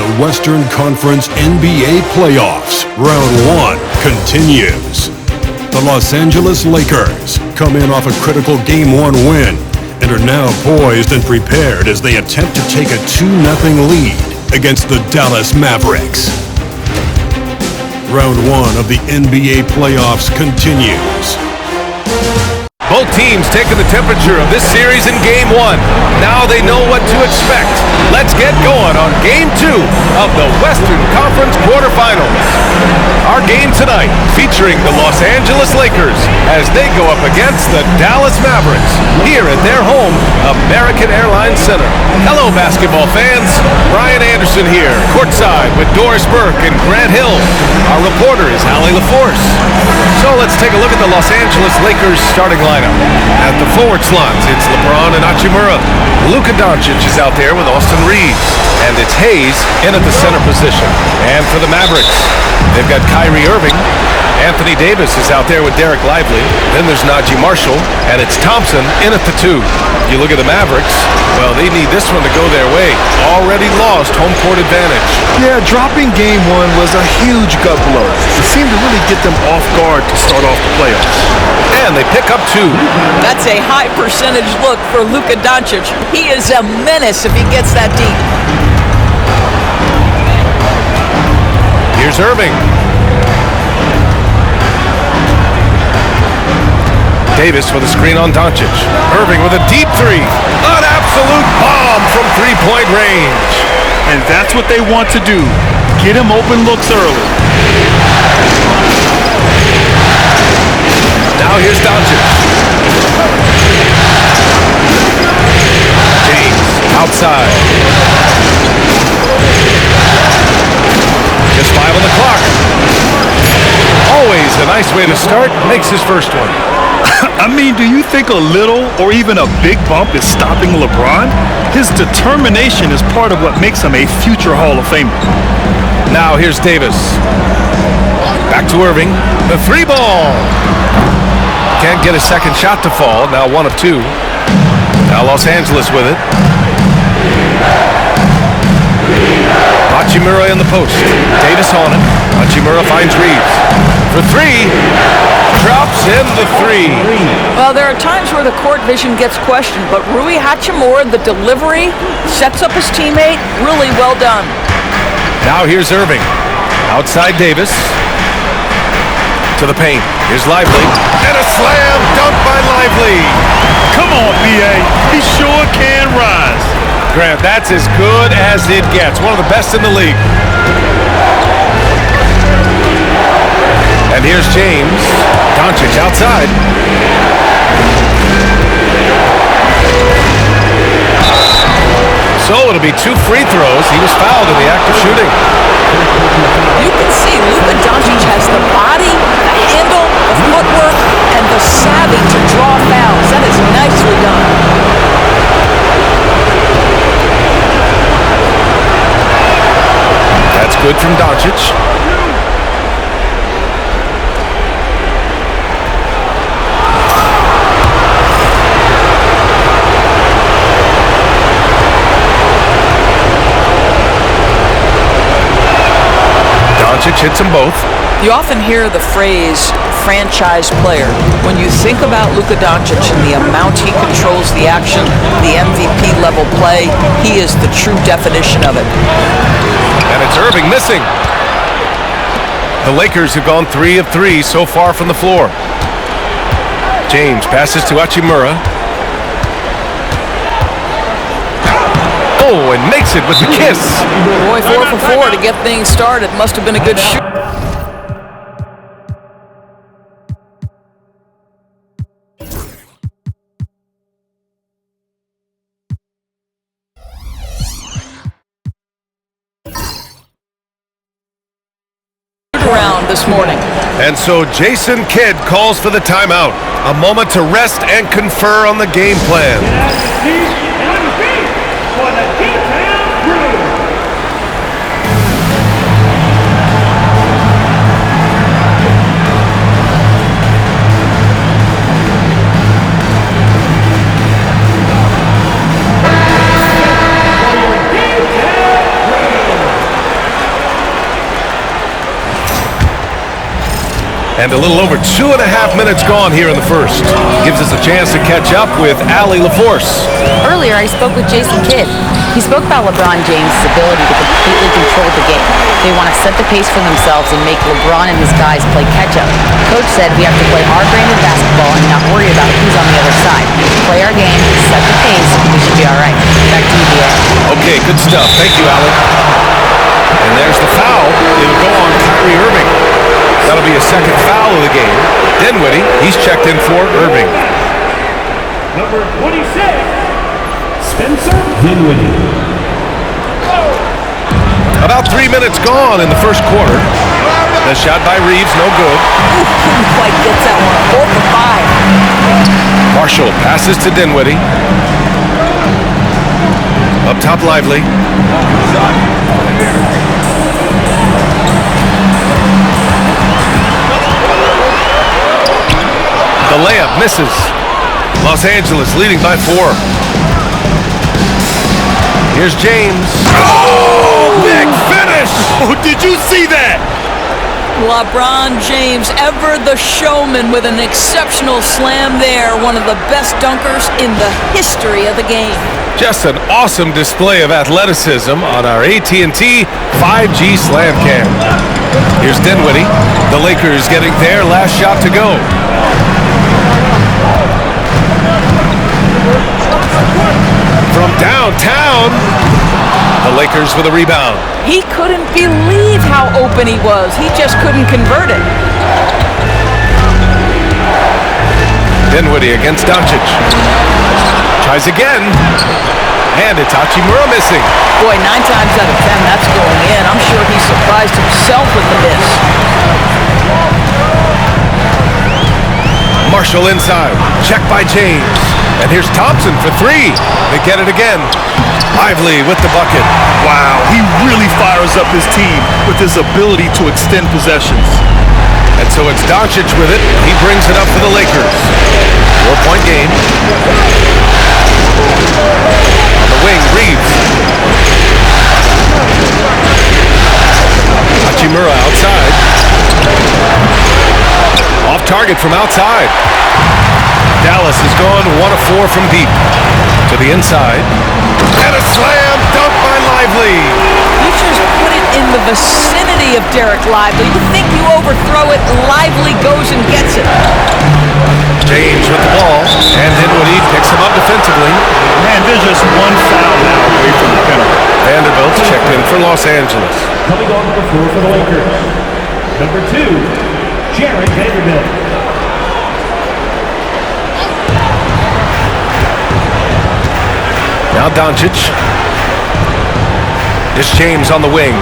The Western Conference NBA Playoffs, Round 1 continues. The Los Angeles Lakers come in off a critical Game 1 win and are now poised and prepared as they attempt to take a 2-0 lead against the Dallas Mavericks. Round 1 of the NBA playoffs continues. Both teams taking the temperature of this series in Game 1. Now they know what to expect. Let's get going on Game 2 of the Western Conference quarterfinals. Our game tonight featuring the Los Angeles Lakers as they go up against the Dallas Mavericks here at their home, American Airlines Center. Hello, basketball fans. Brian Anderson here, courtside with Doris Burke and Grant Hill. Our reporter is Allie LaForce. So let's take a look at the Los Angeles Lakers starting lineup. At the forward slots, it's LeBron and Hachimura. Luka Doncic is out there with Austin Reeves. And it's Hayes in at the center position. And for the Mavericks, they've got Kyrie Irving. Anthony Davis is out there with Derek Lively. Then there's Najee Marshall. And it's Thompson in at the 2. You look at the Mavericks, well, they need this one to go their way. Already lost home court advantage. Yeah, dropping Game 1 was a huge gut blow. It seemed to really get them off guard to start off the playoffs. And they pick up 2. That's a high percentage look for Luka Doncic. He is a menace if he gets that deep. Here's Irving. Davis with a screen on Doncic. Irving with a deep 3. An absolute bomb from three-point range. And that's what they want to do. Get him open looks early. Now here's Doncic. James outside. Just 5 on the clock. Always a nice way to start. Makes his first one. I mean, do you think a little or even a big bump is stopping LeBron? His determination is part of what makes him a future Hall of Famer. Now here's Davis. Back to Irving. The 3 ball. Can't get a second shot to fall. Now 1 of 2. Now Los Angeles with it. Hachimura in the post. Davis on it. Hachimura finds Reeves. For 3. Drops in the 3. Well, there are times where the court vision gets questioned, but Rui Hachimura, the delivery, sets up his teammate. Really well done. Now here's Irving. Outside Davis. To the paint. Here's Lively. And a slam dunk by Lively. Come on, B.A. He sure can rise. Grant, that's as good as it gets. One of the best in the league. And here's James. Doncic outside. So it'll be 2 free throws. He was fouled in the act of shooting. You can see Luka Doncic has the body, the handle, the footwork, and the savvy to draw fouls. That is nicely done. That's good from Doncic. Doncic hits them both. You often hear the phrase franchise player. When you think about Luka Doncic and the amount he controls the action, the MVP level play, he is the true definition of it. And it's Irving missing. The Lakers have gone 3 of 3 so far from the floor. James passes to Hachimura. Oh, and makes it with the kiss. Boy, 4 for 4 to get things started. Must have been a good shoot. Around this morning. And so Jason Kidd calls for the timeout. A moment to rest and confer on the game plan. And a little over 2.5 minutes gone here in the first. Gives us a chance to catch up with Allie LaForce. Earlier, I spoke with Jason Kidd. He spoke about LeBron James' ability to completely control the game. They want to set the pace for themselves and make LeBron and his guys play catch-up. Coach said we have to play our brand of basketball and not worry about who's on the other side. Play our game, set the pace, and we should be all right. Back to you, DA. Okay, good stuff. Thank you, Allie. And there's the foul. It'll go on Kyrie Irving. That'll be a second foul of the game. Dinwiddie, he's checked in for Irving. Number 26, Spencer Dinwiddie. About 3 minutes gone in the first quarter. The shot by Reeves, no good. Couldn't quite get that one. 4 for 5. Marshall passes to Dinwiddie. Up top, Lively. The layup misses. Los Angeles leading by 4. Here's James. Oh, big finish! Oh, did you see that? LeBron James, ever the showman, with an exceptional slam there. One of the best dunkers in the history of the game. Just an awesome display of athleticism on our AT&T 5G Slam Cam. Here's Dinwiddie. The Lakers getting their last shot to go. From downtown, the Lakers with a rebound. He couldn't believe how open he was. He just couldn't convert it. Dinwiddie against Doncic. Tries again. And it's Hachimura missing. Boy, 9 times out of 10, that's going in. I'm sure he surprised himself with the miss. Marshall inside. Check by James. And here's Thompson for 3. They get it again. Lively with the bucket. Wow, he really fires up his team with his ability to extend possessions. And so it's Doncic with it. He brings it up for the Lakers. 4-point game. On the wing, Reeves. Hachimura outside. Off target from outside. Dallas has gone 1 of 4 from deep. To the inside. And a slam dunk by Lively. You just put it in the vicinity of Derek Lively. You think you overthrow it, Lively goes and gets it. James with the ball. And Dinwiddie picks him up defensively. Man, there's just one foul now away from the penalty. Vanderbilt checked in for Los Angeles. Coming on the floor for the Lakers. Number 2, Jared Vanderbilt. Now Doncic. Here's James on the wing.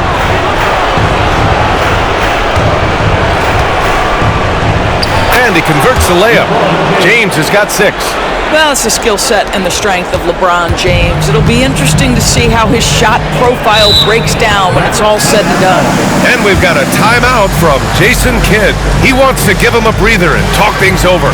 And he converts the layup. James has got 6. Well, it's the skill set and the strength of LeBron James. It'll be interesting to see how his shot profile breaks down when it's all said and done. And we've got a timeout from Jason Kidd. He wants to give him a breather and talk things over.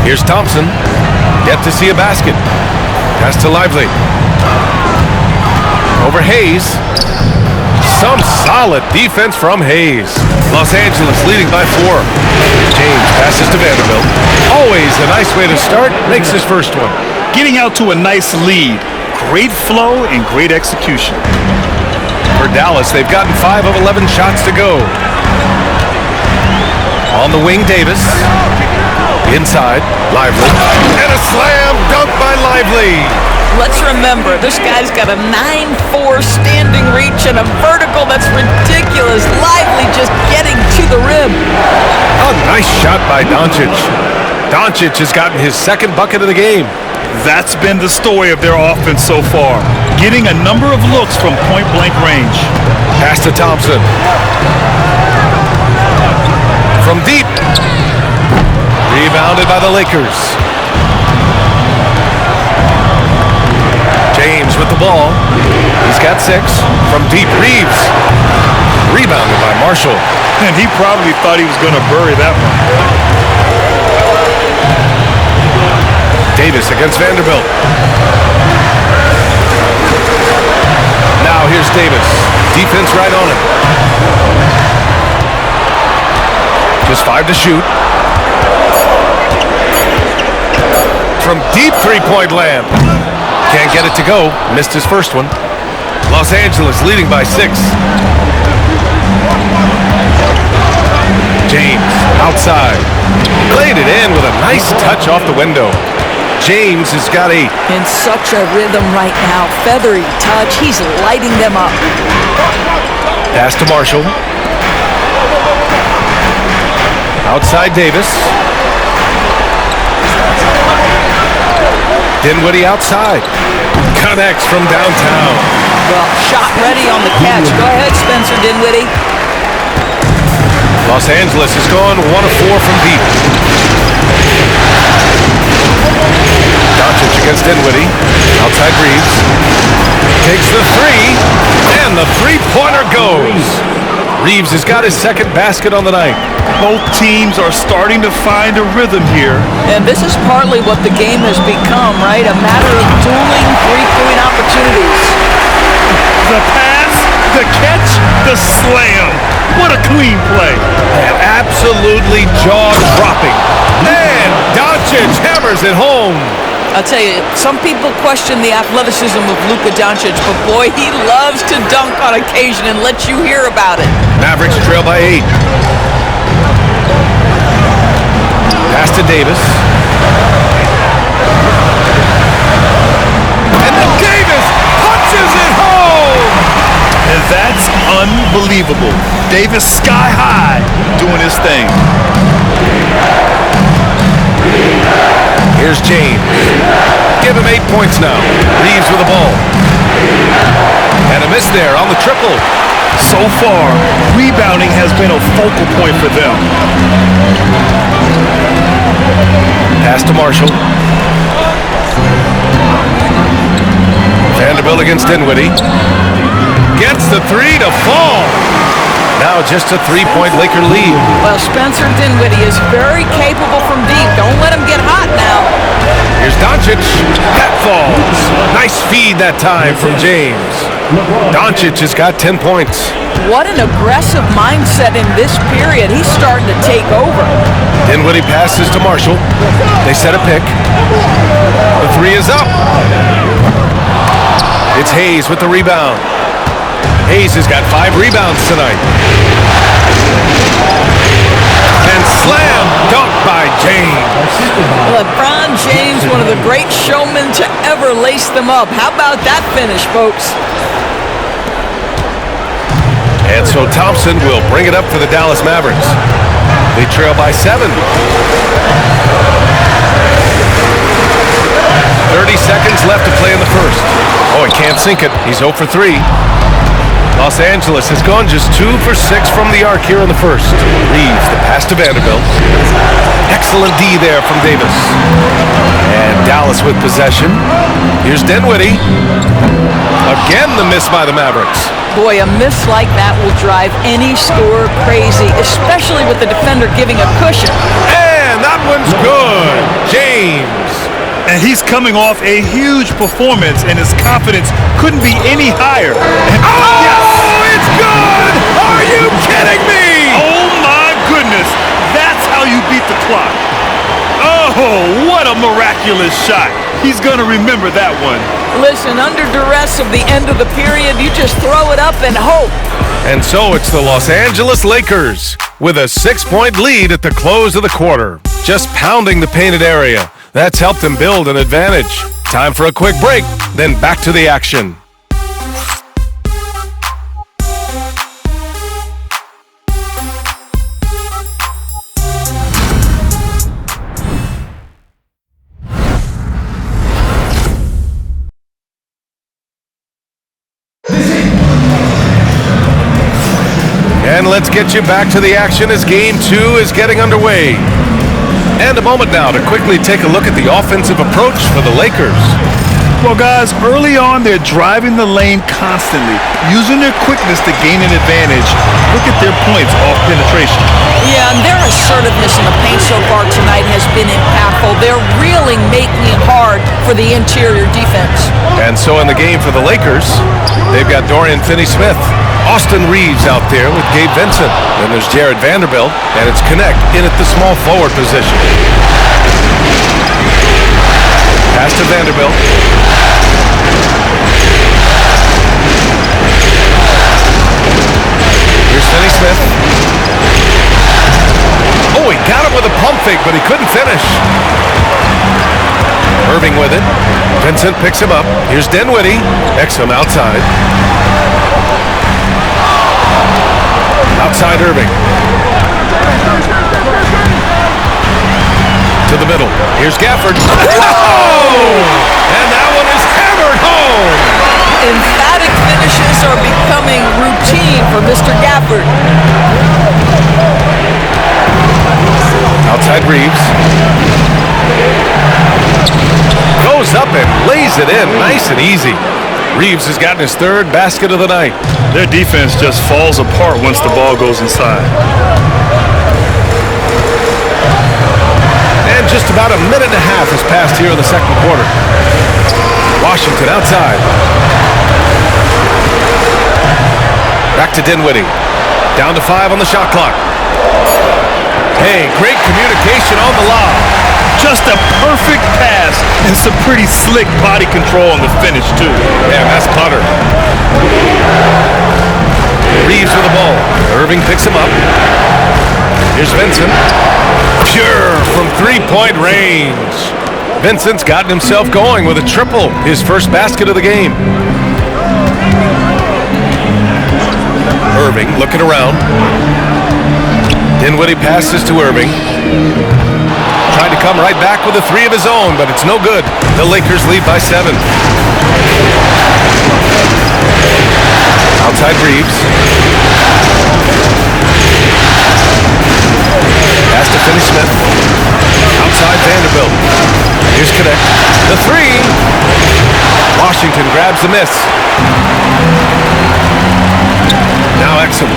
Here's Thompson. Yet to see a basket. Pass to Lively. Over Hayes. Some solid defense from Hayes. Los Angeles leading by 4. James passes to Vanderbilt. Always a nice way to start. Makes his first one. Getting out to a nice lead. Great flow and great execution. For Dallas, they've gotten 5 of 11 shots to go. On the wing, Davis. Inside, Lively. And a slam dunk by Lively. Let's remember, this guy's got a 9'4" standing reach and a vertical that's ridiculous. Lively just getting to the rim. A Nice shot by Doncic. Doncic has gotten his second bucket of the game. That's been the story of their offense so far, getting a number of looks from point-blank range. Pass to Thompson. From deep. Rebounded by the Lakers. James with the ball. He's got 6. From deep, Reeves. Rebounded by Marshall. And he probably thought he was going to bury that one. Davis against Vanderbilt. Now here's Davis. Defense right on him. Just 5 to shoot. From deep three-point land. Can't get it to go. Missed his first one. Los Angeles leading by 6. James outside. Played it in with a nice touch off the window. James has got in such a rhythm right now. Feathery touch. He's lighting them up. Pass to Marshall. Outside Davis. Dinwiddie outside. Connects from downtown. Well, shot ready on the catch. Go ahead, Spencer Dinwiddie. Los Angeles has gone 1 of 4 from deep. Doncic against Dinwiddie. Outside Reeves. Takes the 3. And the three-pointer goes. Reeves has got his second basket on the night. Both teams are starting to find a rhythm here. And this is partly what the game has become, right? A matter of dueling three-point opportunities. The pass, the catch, the slam. What a clean play. And absolutely jaw-dropping. And Doncic hammers it home. I'll tell you, some people question the athleticism of Luka Doncic, but boy, he loves to dunk on occasion and let you hear about it. Mavericks trail by 8. Pass to Davis. And then Davis punches it home! And that's unbelievable. Davis sky high doing his thing. Here's James. Give him 8 points now. Reeves with the ball. And a miss there on the triple. So far, rebounding has been a focal point for them. Pass to Marshall. Vanderbilt against Dinwiddie. Gets the 3 to fall. Now just a 3-point Laker lead. Well, Spencer Dinwiddie is very capable from deep. Don't let him get hot now. Here's Doncic. That falls. Nice feed that time from James. Doncic has got 10 points. What an aggressive mindset in this period. He's starting to take over. Dinwiddie passes to Marshall. They set a pick. The 3 is up. It's Hayes with the rebound. Hayes has got 5 rebounds tonight. And slam dunk by James. LeBron James, one of the great showmen to ever lace them up. How about that finish, folks? And so Thompson will bring it up for the Dallas Mavericks. They trail by 7. 30 seconds left to play in the first. Oh, he can't sink it. He's 0 for 3. Los Angeles has gone just 2 for 6 from the arc here in the first. Reeves, the pass to Vanderbilt. Excellent D there from Davis. And Dallas with possession. Here's Dinwiddie. Again the miss by the Mavericks. Boy, a miss like that will drive any scorer crazy, especially with the defender giving a cushion. And that one's good. James. And he's coming off a huge performance, and his confidence couldn't be any higher. And It's good! Are you kidding me? oh my goodness, that's how you beat the clock. Oh, what a miraculous shot. He's gonna remember that one. Listen, under duress of the end of the period, you just throw it up and hope. And so it's the Los Angeles Lakers with a 6-point lead at the close of the quarter. Just pounding the painted area. That's helped them build an advantage. Time for a quick break, then back to the action. And let's get you back to the action as Game 2 is getting underway. And a moment now to quickly take a look at the offensive approach for the Lakers. Well, guys, early on, they're driving the lane constantly, using their quickness to gain an advantage. Look at their points off penetration. Yeah, and their assertiveness in the paint so far tonight has been impactful. They're really making it hard for the interior defense. And so in the game for the Lakers, they've got Dorian Finney-Smith, Austin Reeves out there with Gabe Vincent. Then there's Jared Vanderbilt, and it's Connect in at the small forward position. Pass to Vanderbilt. Here's Finney-Smith. Oh, he got him with a pump fake, but he couldn't finish. Irving with it. Vincent picks him up. Here's Dinwiddie. Exum outside. Outside Irving. To the middle. Here's Gafford. Whoa! And that one is hammered home. Emphatic finishes are becoming routine for Mr. Gafford. Outside Reeves. Goes up and lays it in nice and easy. Reeves has gotten his third basket of the night. Their defense just falls apart once the ball goes inside. And just about a minute and a half has passed here in the second quarter. Washington outside. Back to Dinwiddie. Down to 5 on the shot clock. Hey, great communication on the lob. Just a perfect pass and some pretty slick body control on the finish, too. Yeah, that's putter. Reeves with the ball. Irving picks him up. Here's Vincent. Pure from three-point range. Vincent's gotten himself going with a triple, his first basket of the game. Irving looking around. Dinwiddie passes to Irving. Trying to come right back with a three of his own, but it's no good. The Lakers lead by 7. Outside Reeves. Pass to Finney-Smith. Outside Vanderbilt. Here's Connect. The three. Washington grabs the miss. Now Exum.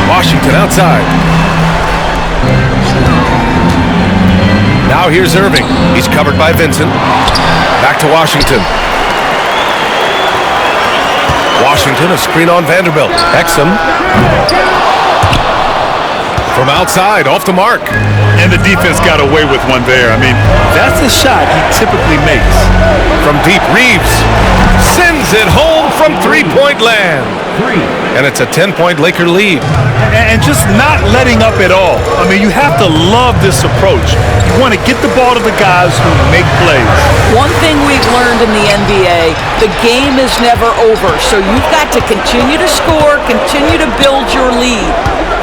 Washington outside. Now here's Irving. He's covered by Vincent. Back to Washington. Washington, a screen on Vanderbilt. Exum. From outside, off the mark. And the defense got away with one there. I mean, that's a shot he typically makes. From deep, Reeves sends it home from three-point land. And it's a 10-point Laker lead. And just not letting up at all. I mean, you have to love this approach. You want to get the ball to the guys who make plays. One thing we've learned in the NBA, the game is never over. So you've got to continue to score, continue to build your lead.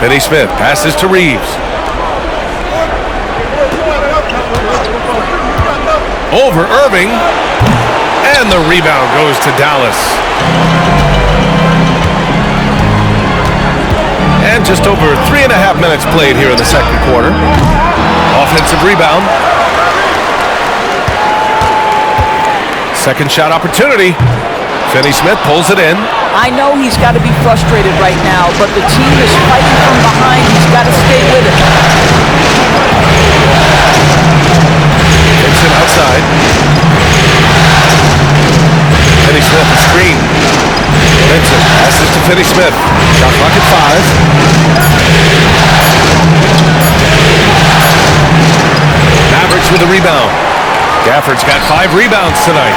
Finney-Smith passes to Reeves. Over Irving. And the rebound goes to Dallas. And just over 3.5 minutes played here in the second quarter. Offensive rebound. Second shot opportunity. Finney-Smith pulls it in. I know he's got to be frustrated right now, but the team is fighting from behind. He's got to stay with it. Takes it outside. Finney-Smith, the screen. Vincent passes to Finney-Smith. Shot clock at 5. Mavericks with the rebound. Gafford's got 5 rebounds tonight.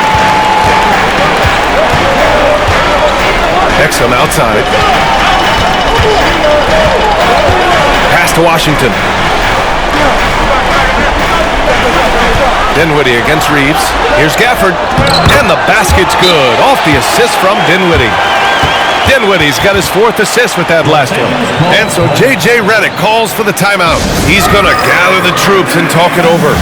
Exum outside. Pass to Washington. Dinwiddie against Reeves. Here's Gafford. And the basket's good. Off the assist from Dinwiddie. Dinwiddie's got his 4th assist with that last one. And so J.J. Redick calls for the timeout. He's going to gather the troops and talk it over.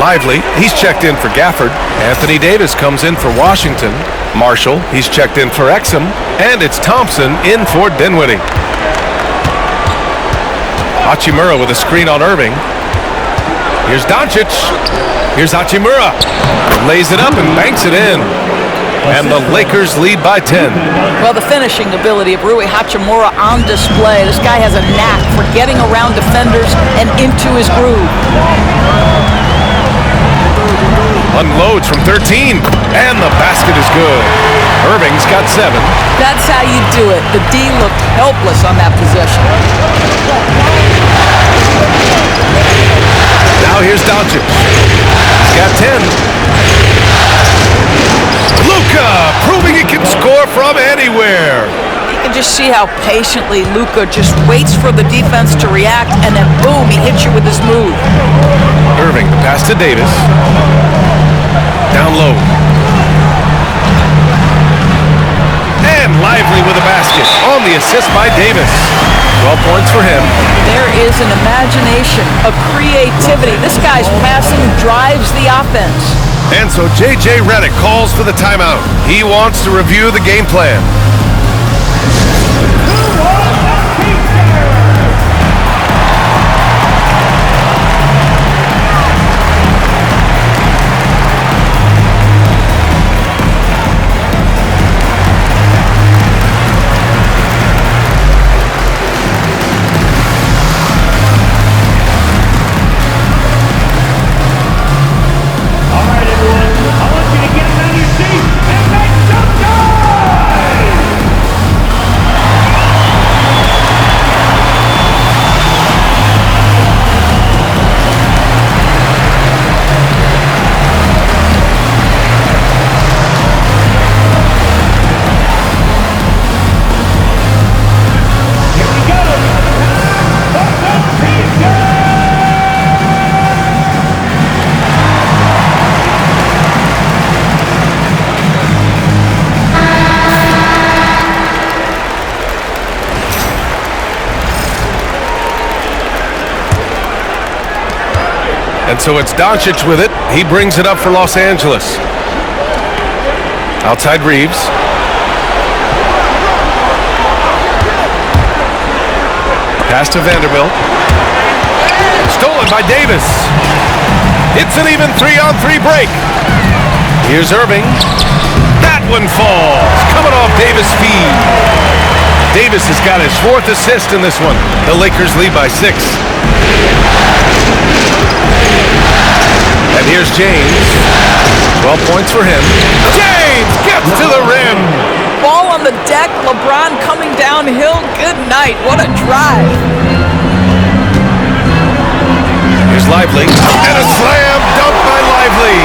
Lively, he's checked in for Gafford. Anthony Davis comes in for Washington. Marshall, he's checked in for Exum. And it's Thompson in for Dinwiddie. Hachimura with a screen on Irving. Here's Doncic. Here's Hachimura. Lays it up and banks it in. And the Lakers lead by 10. Well, the finishing ability of Rui Hachimura on display. This guy has a knack for getting around defenders and into his groove. Unloads from 13, and the basket is good. Irving's got 7. That's how you do it. The D looked helpless on that possession. Now here's Doncic. He's got 10. Luka proving he can score from anywhere. You can just see how patiently Luka just waits for the defense to react, and then boom, he hits you with his move. Irving, the pass to Davis. Down low. And Lively with a basket on the assist by Davis. 12 points for him. There is an imagination, a creativity. This guy's passing drives the offense. And so J.J. Redick calls for the timeout. He wants to review the game plan. And so it's Doncic with it. He brings it up for Los Angeles. Outside Reeves. Pass to Vanderbilt. Stolen by Davis. It's an even 3-on-3 break. Here's Irving. That one falls. Coming off Davis' feed. Davis has got his 4th assist in this one. The Lakers lead by 6. And here's James. 12 points for him. James gets to the rim. Ball on the deck. LeBron coming downhill. Good night. What a drive. Here's Lively. And a slam dunk by Lively.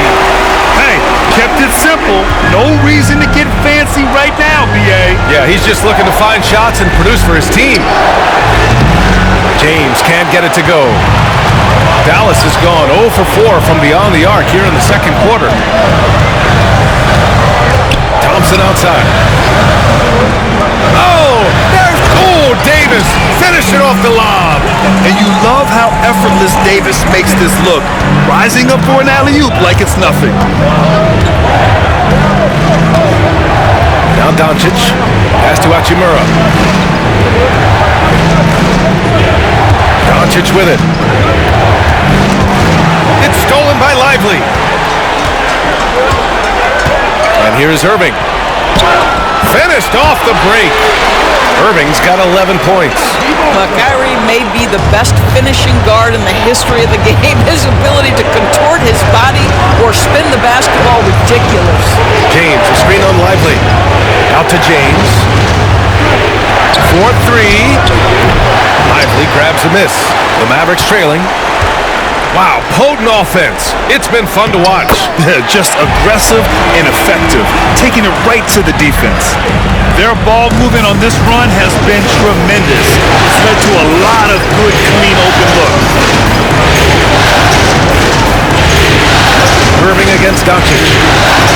Hey, kept it simple. No reason to get fancy right now, B.A. Yeah, he's just looking to find shots and produce for his team. James can't get it to go. Dallas has gone 0 for 4 from beyond the arc here in the second quarter. Thompson outside. Oh, there's Davis finishing off the lob. And you love how effortless Davis makes this look, rising up for an alley-oop like it's nothing. Now Doncic. Pass to Hachimura. Doncic with it. It's stolen by Lively. And here's Irving. Finished off the break. Irving's got 11 points. Kyrie may be the best finishing guard in the history of the game. His ability to contort his body or spin the basketball, ridiculous. James, a screen on Lively. Out to James. 4-3. Lively grabs a miss. The Mavericks trailing. Wow, potent offense. It's been fun to watch. Just aggressive and effective, taking it right to the defense. Their ball movement on this run has been tremendous. It's led to a lot of good, clean, open looks. Irving against Doncic.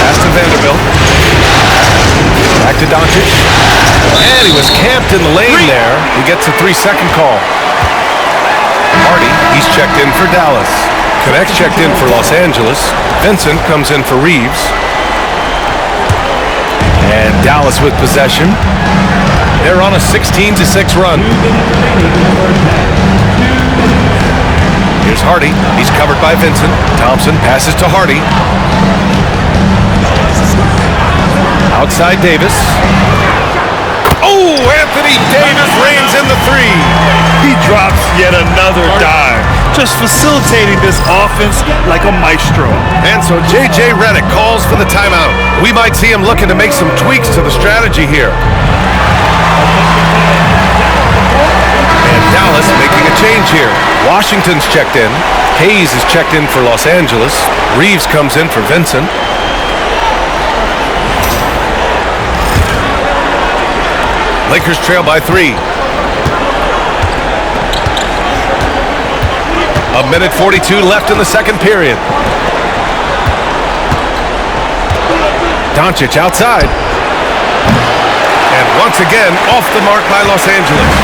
Pass to Vanderbilt. Back to Doncic. And he was camped in the lane there. He gets a 3-second call. Hardy, he's checked in for Dallas. Connects checked in for Los Angeles. Vincent comes in for Reeves. And Dallas with possession. They're on a 16-6 run. Here's Hardy. He's covered by Vincent. Thompson passes to Hardy. Outside Davis. Oh, Anthony Davis reigns in the three. He drops yet another dive, just facilitating this offense like a maestro. And so J.J. Redick calls for the timeout. We might see him looking to make some tweaks to the strategy here. And Dallas making a change here. Washington's checked in. Hayes is checked in for Los Angeles. Reeves comes in for Vincent. Lakers trail by 3. A minute 42 left in the second period. Doncic outside. And once again, off the mark by Los Angeles.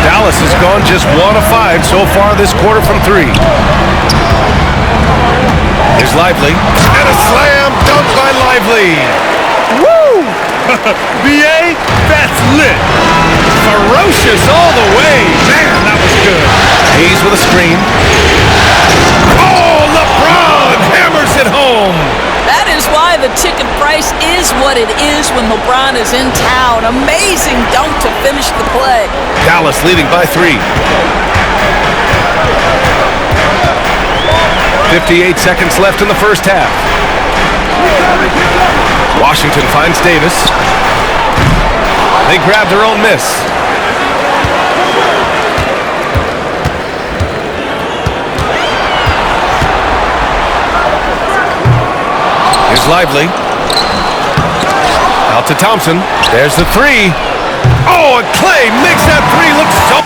Dallas has gone just 1 of 5 so far this quarter from 3. Here's Lively. And a slam dunk by Lively. Woo! B.A., that's lit. Ferocious all the way. Man, that was good. Hayes with a screen. Oh, LeBron hammers it home. That is why the ticket price is what it is when LeBron is in town. Amazing dunk to finish the play. Dallas leading by 3. 58 seconds left in the first half. Washington finds Davis. They grab their own miss. Here's Lively. Out to Thompson. There's the 3. Oh, and Clay makes that 3 look so...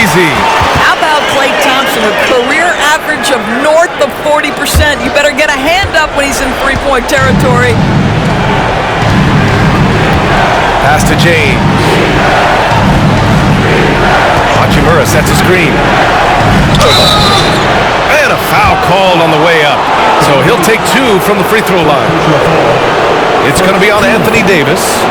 easy. How about Klay Thompson, a career average of north of 40%? You better get a hand up when he's in three-point territory. Pass to James. Hachimura sets a screen. And a foul called on the way up. So he'll take 2 from the free throw line. It's going to be on Anthony Davis.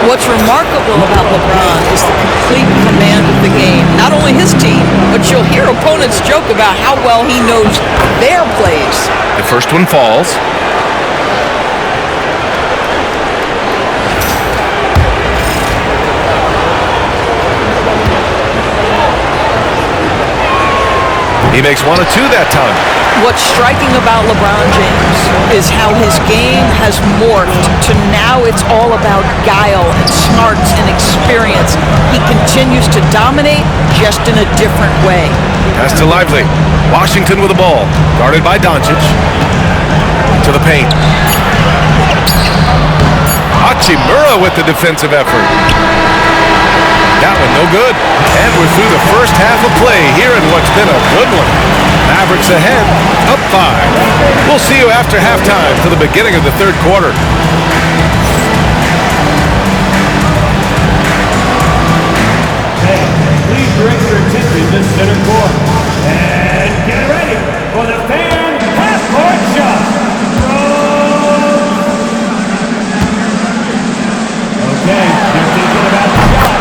What's remarkable about LeBron is the complete command of the game. Not only his team, but you'll hear opponents joke about how well he knows their plays. The first one falls. He makes 1 of 2 that time. What's striking about LeBron James is how his game has morphed to now it's all about guile and smarts and experience. He continues to dominate just in a different way. Pass to Lively. Washington with the ball. Guarded by Doncic. To the paint. Hachimura with the defensive effort. That one no good. And we're through the first half of play here in what's been a good one. Mavericks ahead, up 5. We'll see you after halftime for the beginning of the third quarter. Hey, please direct your attention to center court. And get ready for the fan half-court shot. Okay, they're thinking about the shot.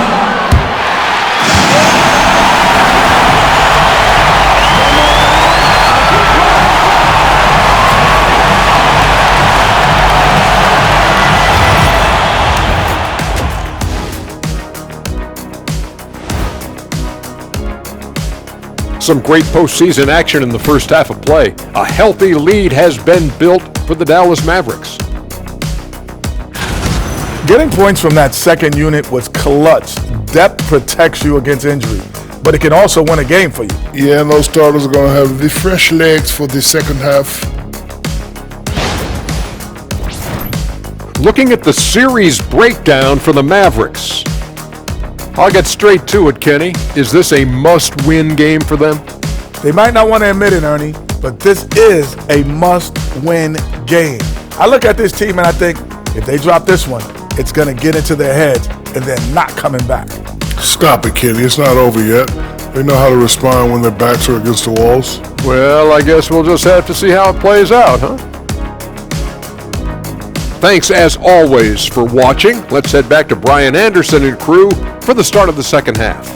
Some great postseason action in the first half of play. A healthy lead has been built for the Dallas Mavericks. Getting points from that second unit was clutch. Depth protects you against injury, but it can also win a game for you. Yeah, and those starters are going to have the fresh legs for the second half. Looking at the series breakdown for the Mavericks. I'll get straight to it, Kenny. Is this a must-win game for them? They might not want to admit it, Ernie, but this is a must-win game. I look at this team and I think if they drop this one, it's going to get into their heads and they're not coming back. Stop it, Kenny. It's not over yet. They know how to respond when their backs are against the walls. Well, I guess we'll just have to see how it plays out, huh? Thanks, as always, for watching. Let's head back to Brian Anderson and crew for the start of the second half.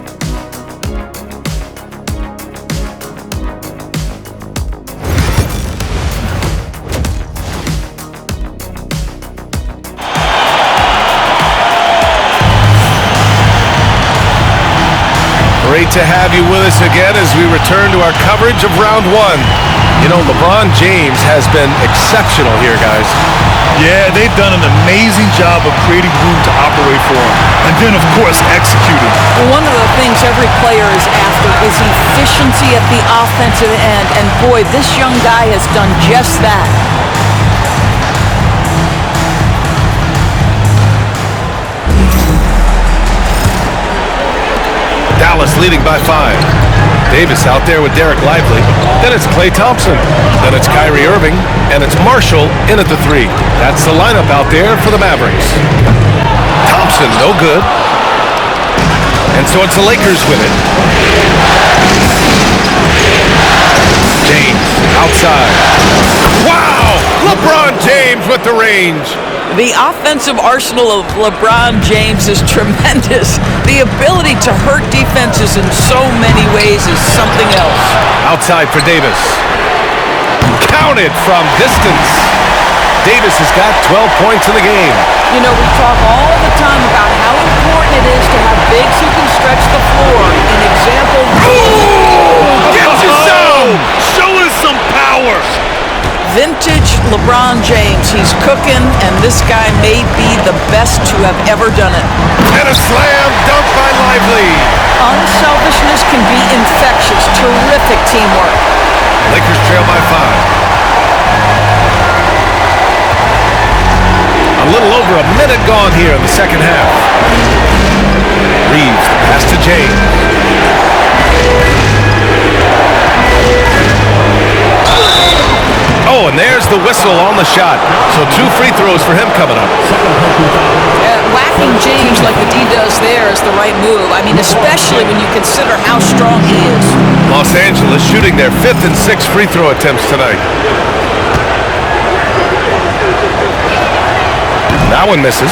Great to have you with us again as we return to our coverage of round one. You know, LeBron James has been exceptional here, guys. Yeah, they've done an amazing job of creating room to operate for him. And then, of course, executing. Well, one of the things every player is after is efficiency at the offensive end. And boy, this young guy has done just that. Dallas leading by 5. Davis out there with Derek Lively. Then it's Klay Thompson. Then it's Kyrie Irving. And it's Marshall in at the 3. That's the lineup out there for the Mavericks. Thompson, no good. And so it's the Lakers with it. James outside. Wow! LeBron James with the range. The offensive arsenal of LeBron James is tremendous. The ability to hurt defenses in so many ways is something else. Outside for Davis. Counted from distance. Davis has got 12 points in the game. You know, we talk all the time about how important it is to have bigs who can stretch the floor. An example. Ooh! Get you some! Show us some power! Vintage LeBron James. He's cooking, and this guy may be the best to have ever done it. And a slam dunk by Lively. Unselfishness can be infectious. Terrific teamwork. Lakers trail by 5. A little over a minute gone here in the second half. Reeves, pass to James. Oh, and there's the whistle on the shot. So 2 free throws for him coming up. Whacking James like the D does there is the right move. I mean, especially when you consider how strong he is. Los Angeles shooting their 5th and 6th free throw attempts tonight. That one misses.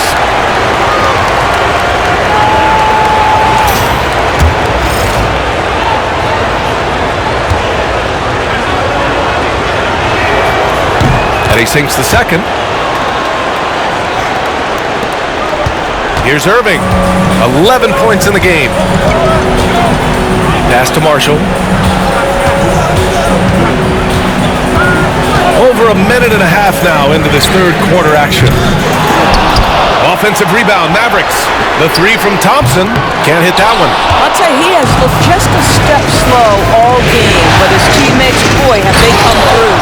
And he sinks the second. Here's Irving. 11 points in the game. Pass to Marshall. Over a minute and a half now into this third quarter action. Offensive rebound, Mavericks. The 3 from Thompson. Can't hit that one. I'll tell you, he has looked just a step slow all game, but his teammates, boy, have they come through.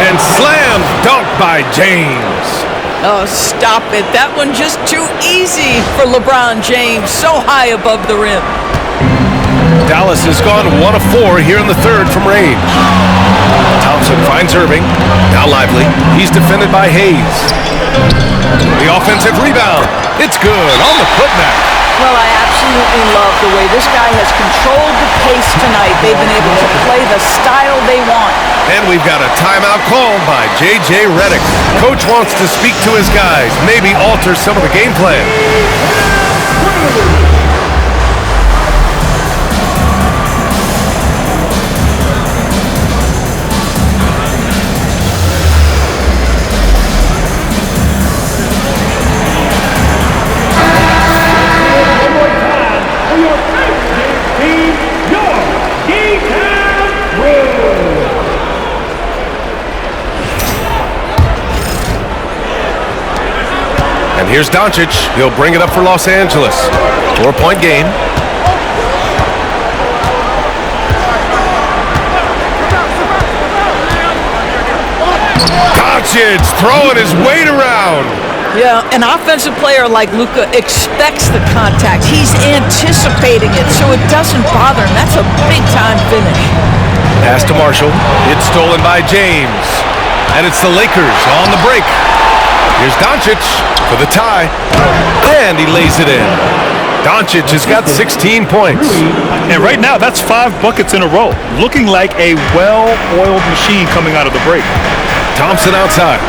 And slam dunk by James. Oh, stop it. That one just too easy for LeBron James. So high above the rim. Dallas has gone 1 of 4 here in the third from range. Thompson finds Irving. Now Lively. He's defended by Hayes. The offensive rebound. It's good on the putback. Well, I absolutely love the way this guy has controlled the pace tonight. They've been able to play the style they want. And we've got a timeout called by J.J. Redick. Coach wants to speak to his guys, maybe alter some of the game plan. And here's Doncic. He'll bring it up for Los Angeles. 4-point game. Doncic throwing his weight around. Yeah, an offensive player like Luka expects the contact. He's anticipating it, so it doesn't bother him. That's a big-time finish. Pass to Marshall. It's stolen by James. And it's the Lakers on the break. Here's Doncic for the tie. And he lays it in. Doncic has got 16 points. And right now, that's 5 buckets in a row. Looking like a well-oiled machine coming out of the break. Thompson outside.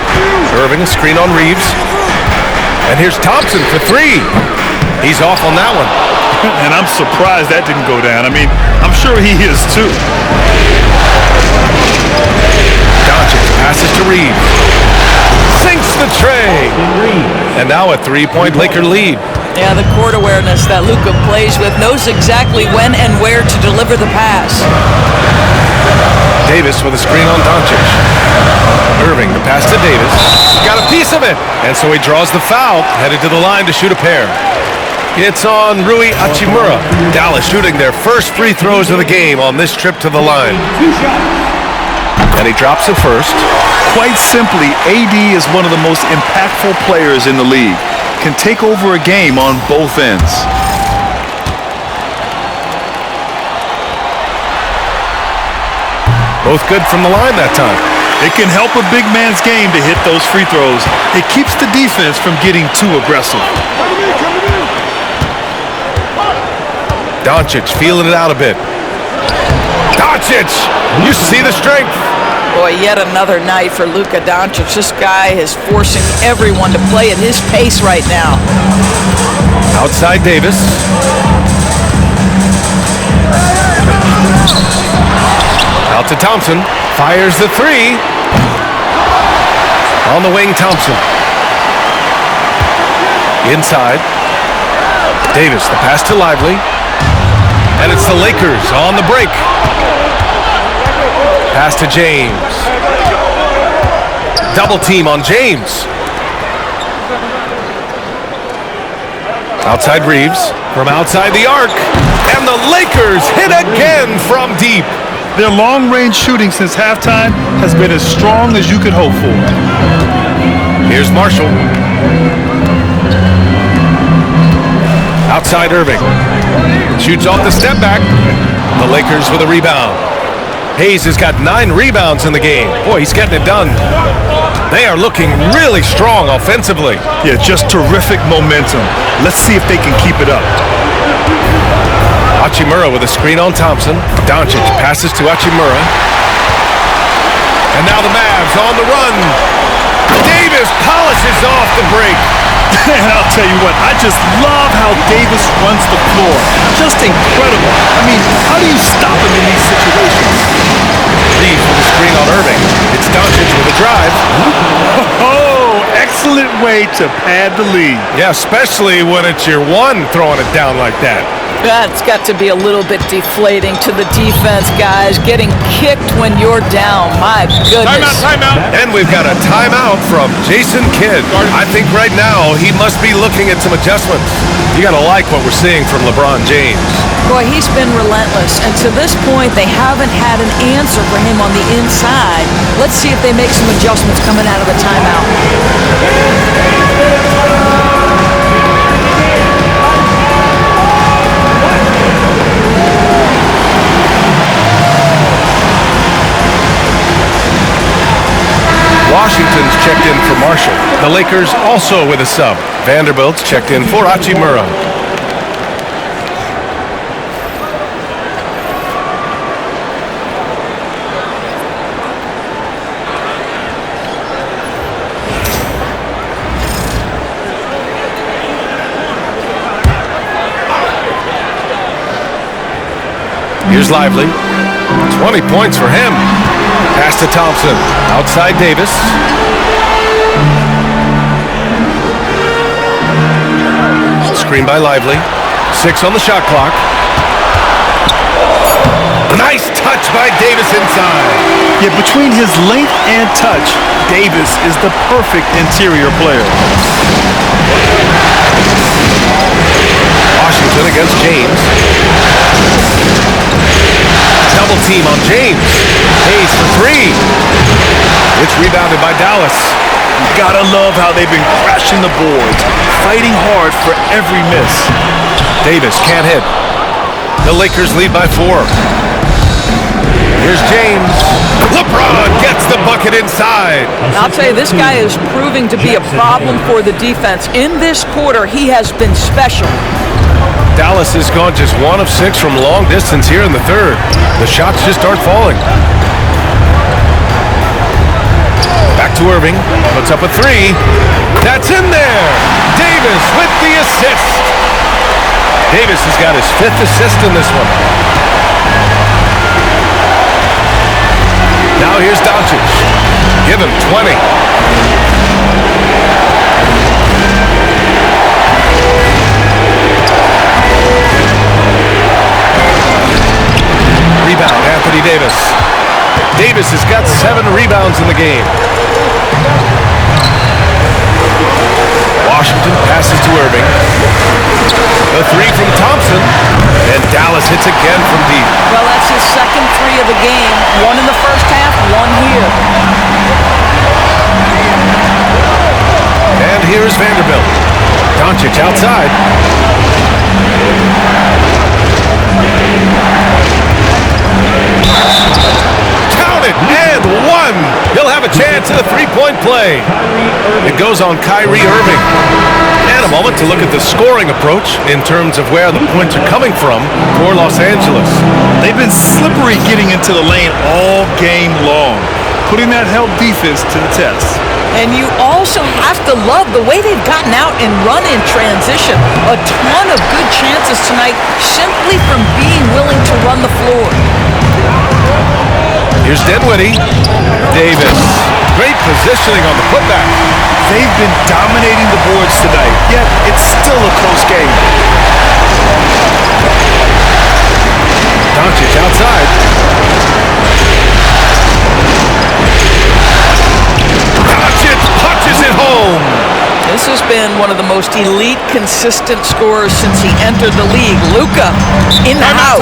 Irving, a screen on Reeves. And here's Thompson for 3. He's off on that one. And I'm surprised that didn't go down. I mean, I'm sure he is too. Doncic passes to Reeves. Sinks the tray. And now a 3-point Laker lead. Yeah, the court awareness that Luka plays with, knows exactly when and where to deliver the pass. Davis with a screen on Doncic. Irving, the pass to Davis. Got a piece of it. And so he draws the foul, headed to the line to shoot a pair. It's on Rui Hachimura. Dallas shooting their first free throws of the game on this trip to the line. And he drops it first. Quite simply, AD is one of the most impactful players in the league. Can take over a game on both ends. Both good from the line that time. It can help a big man's game to hit those free throws. It keeps the defense from getting too aggressive. Doncic feeling it out a bit. Doncic! You see the strength. Boy, yet another night for Luka Doncic. This guy is forcing everyone to play at his pace right now. Outside Davis. Out to Thompson. Fires the 3. On the wing, Thompson. Inside. Davis, the pass to Lively. And it's the Lakers on the break. Pass to James. Double team on James. Outside Reeves. From outside the arc. And the Lakers hit again from deep. Their long-range shooting since halftime has been as strong as you could hope for. Here's Marshall. Outside Irving. Shoots off the step back. The Lakers with a rebound. Hayes has got 9 rebounds in the game. Boy, he's getting it done. They are looking really strong offensively. Yeah, just terrific momentum. Let's see if they can keep it up. Hachimura with a screen on Thompson. Doncic passes to Hachimura. And now the Mavs on the run. Davis polishes off the break. And I'll tell you what, I just love how Davis runs the floor. Just incredible. I mean, how do you stop him in these situations? Reeves with a screen on Irving. It's Doncic with a drive. Oh, excellent way to pad the lead. Yeah, especially when it's your one throwing it down like that. That's got to be a little bit deflating to the defense, guys. Getting kicked when you're down. My goodness. Timeout. And we've got a timeout from Jason Kidd. I think right now he must be looking at some adjustments. You got to like what we're seeing from LeBron James. Boy, he's been relentless. And to this point, they haven't had an answer for him on the inside. Let's see if they make some adjustments coming out of the timeout. Washington's checked in for Marshall. The Lakers also with a sub. Vanderbilt's checked in for Hachimura. Here's Lively. 20 points for him. Pass to Thompson. Outside Davis. Screen by Lively. 6 on the shot clock. Nice touch by Davis inside. Yeah, between his length and touch, Davis is the perfect interior player. Washington against James. Double team on James. Hayes for 3. It's rebounded by Dallas. You gotta love how they've been crashing the boards, fighting hard for every miss. Davis can't hit. The Lakers lead by 4. Here's James. inside. I'll tell you, this guy is proving to be a problem for the defense. In this quarter, he has been special. Dallas has gone just 1 of 6 from long distance here in the third. The shots just aren't falling. Back to Irving. Puts up a 3. That's in there. Davis with the assist. Davis has got his 5th assist in this one. Now here's Doncic. Give him 20. Rebound, Anthony Davis. Davis has got 7 rebounds in the game. Washington passes to Irving. The 3 from Thompson. And Dallas hits again from deep. Well, that's his second 3 of the game. 1 in the first half, 1 here. And here's Vanderbilt. Doncic outside. Count it, and 1. He'll have a chance at a 3-point play. It goes on Kyrie Irving. And a moment to look at the scoring approach in terms of where the points are coming from for Los Angeles. They've been slippery getting into the lane all game long, putting that help defense to the test. And you also have to love the way they've gotten out and run in transition. A ton of good chances tonight simply from being willing to run the floor. Here's Dinwiddie. Davis. Great positioning on the putback. They've been dominating the boards tonight, yet it's still a close game. Doncic outside. Doncic punches it home. This has been one of the most elite, consistent scorers since he entered the league. Luka in the house.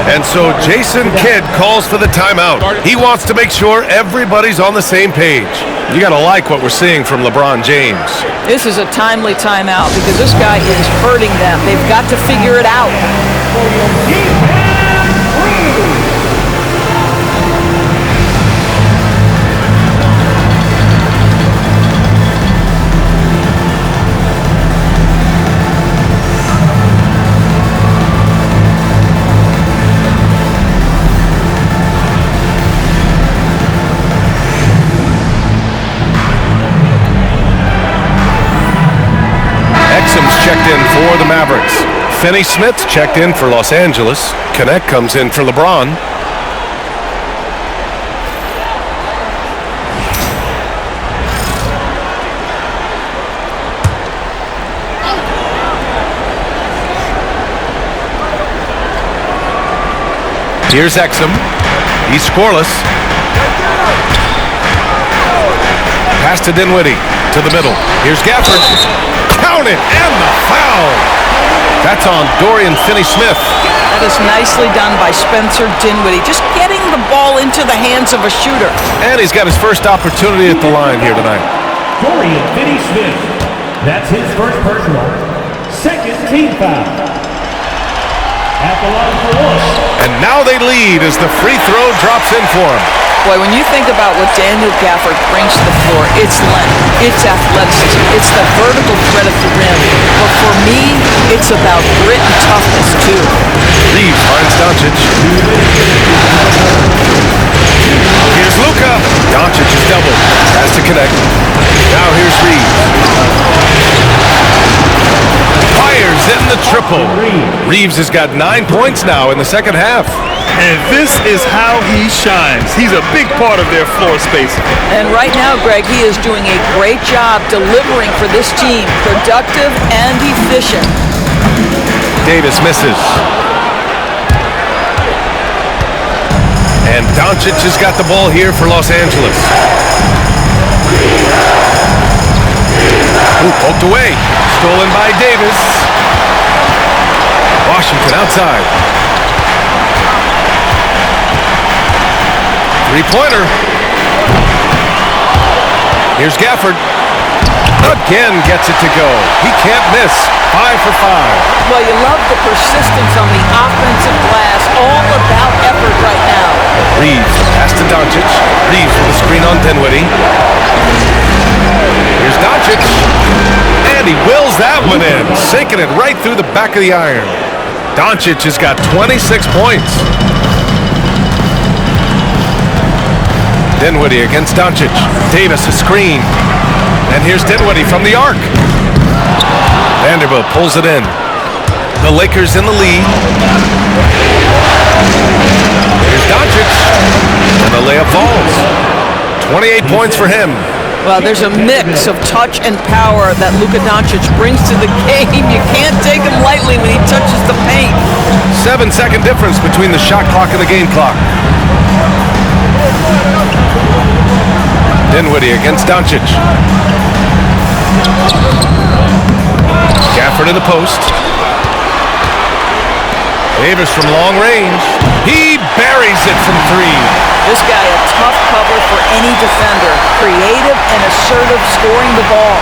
And so Jason Kidd calls for the timeout. He wants to make sure everybody's on the same page. You got to like what we're seeing from LeBron James. This is a timely timeout because this guy is hurting them. They've got to figure it out. Checked in for the Mavericks. Finney Smith checked in for Los Angeles. Connect comes in for LeBron. Here's Exum. He's scoreless. Pass to Dinwiddie. To the middle. Here's Gafford. Count it, and the foul. That's on Dorian Finney-Smith. That is nicely done by Spencer Dinwiddie, just getting the ball into the hands of a shooter. And he's got his first opportunity at the line here tonight. Dorian Finney-Smith. That's his first personal. Second team foul. At the line for 1. And now they lead as the free throw drops in for him. Boy, when you think about what Daniel Gafford brings to the floor, it's length, it's athleticism, it's the vertical threat of the rim. But for me, it's about grit and toughness, too. Reeves finds Doncic. Here's Luka. Doncic is doubled. Has to connect. Now here's Reeves. Fires in the triple. Reeves has got 9 points now in the second half. And this is how he shines. He's a big part of their floor spacing. And right now, Greg, he is doing a great job delivering for this team. Productive and efficient. Davis misses. And Doncic has got the ball here for Los Angeles. Ooh, poked away. Stolen by Davis. Washington outside. Three-pointer. Here's Gafford. Again gets it to go. He can't miss. 5 for 5. Well, you love the persistence on the offensive glass. All about effort right now. Reeves pass to Doncic. Reeves with a screen on Dinwiddie. Here's Doncic. And he wills that one in, sinking it right through the back of the iron. Doncic has got 26 points. Dinwiddie against Doncic. Davis a screen. And here's Dinwiddie from the arc. Vanderbilt pulls it in. The Lakers in the lead. Here's Doncic. And the layup falls. 28 points for him. Well, there's a mix of touch and power that Luka Doncic brings to the game. You can't take him lightly when he touches the paint. 7-second difference between the shot clock and the game clock. Dinwiddie against Doncic. Gafford in the post. Davis from long range. He buries it from three. This guy a tough cover for any defender. Creative and assertive scoring the ball.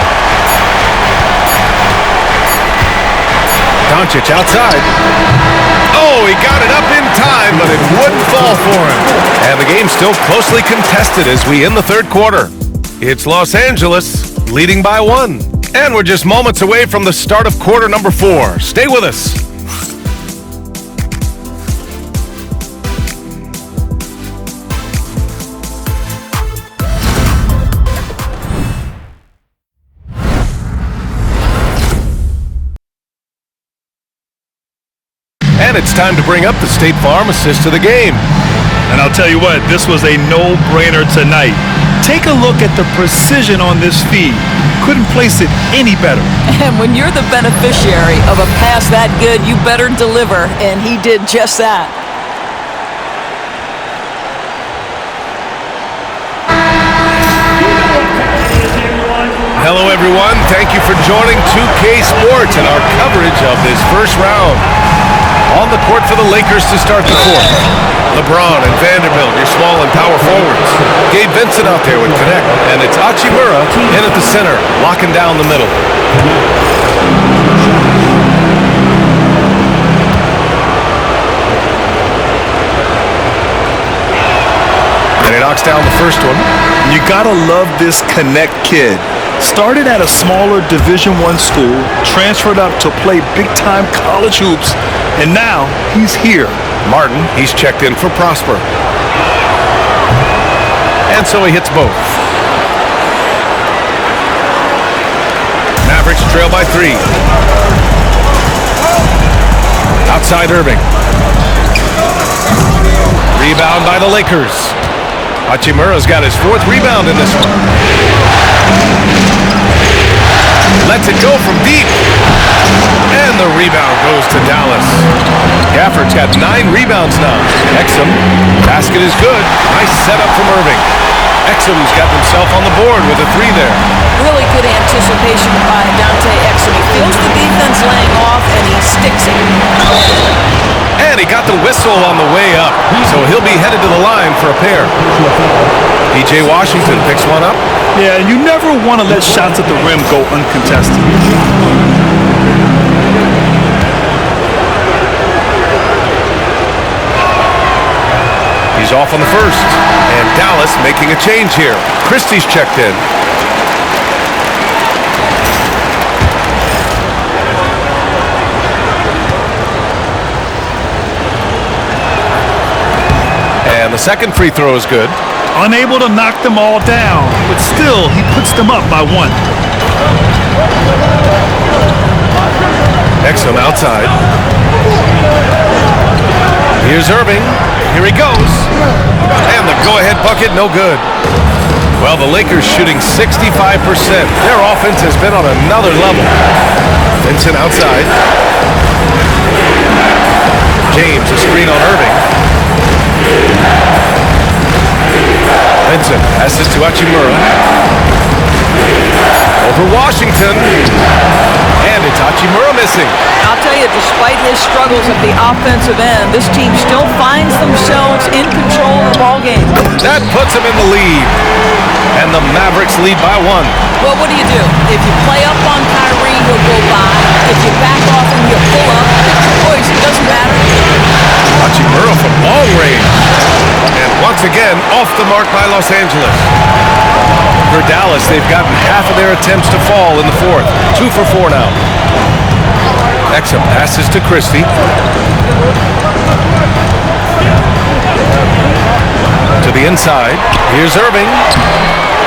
Doncic outside. Oh, he got it up in time, but it wouldn't fall for him. And the game's still closely contested as we end the third quarter. It's Los Angeles leading by 1. And we're just moments away from the start of quarter number 4. Stay with us. And it's time to bring up the State Farm assist to the game. And I'll tell you what, this was a no-brainer tonight. Take a look at the precision on this feed. Couldn't place it any better. And when you're the beneficiary of a pass that good, you better deliver, and he did just that. Hello, everyone. Thank you for joining 2K Sports and our coverage of this first round. On the court for the Lakers to start the fourth. LeBron and Vanderbilt, your small and power forwards. Gabe Vincent out there with connect. And it's Hachimura in at the center, locking down the middle. And he knocks down the first one. You gotta love this Connect kid. Started at a smaller Division I school, transferred up to play big-time college hoops, and now he's here. Martin, he's checked in for Prosper. And so he hits both. Mavericks trail by 3. Outside Irving. Rebound by the Lakers. Hachimura's got his 4th rebound in this one. Lets it go from deep. And the rebound goes to Dallas. Gafford's got 9 rebounds now. Exum, basket is good. Nice setup from Irving. Exum's got himself on the board with a 3 there. Really good anticipation by Dante Exum. He feels the defense laying off, and he sticks it. And he got the whistle on the way up, so he'll be headed to the line for a pair. P.J. Washington picks one up. Yeah, you never want to let shots at the rim go uncontested. He's off on the first. And Dallas making a change here. Christie's checked in. And the second free throw is good. Unable to knock them all down, but still, he puts them up by 1. Exum outside. Here's Irving. Here he goes. And the go-ahead bucket, no good. Well, the Lakers shooting 65%. Their offense has been on another level. Vincent outside. James, a screen on Irving. Vincent passes to Hachimura. Over Washington. And it's Hachimura missing. I'll tell you, despite his struggles at the offensive end, this team still finds themselves in control of the ballgame. That puts them in the lead. And the Mavericks lead by 1. Well, what do? If you play up on Kyrie, he'll go by. If you back off him, he'll pull up. It's your choice. It doesn't matter. Hachimura from long range. And once Once again, off the mark by Los Angeles. For Dallas, they've gotten half of their attempts to fall in the fourth. 2 for 4 now. Exum passes to Christie. To the inside. Here's Irving.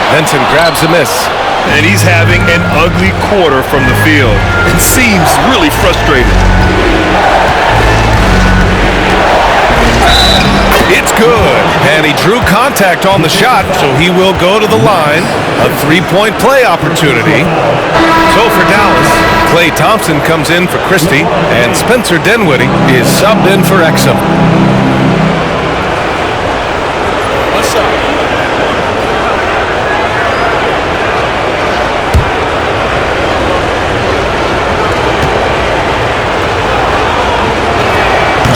Benson grabs a miss. And he's having an ugly quarter from the field. It seems really frustrated. It's good. And he drew contact on the shot, so he will go to the line. A 3-point play opportunity. So for Dallas, Klay Thompson comes in for Christie, and Spencer Dinwiddie is subbed in for Exum. What's up?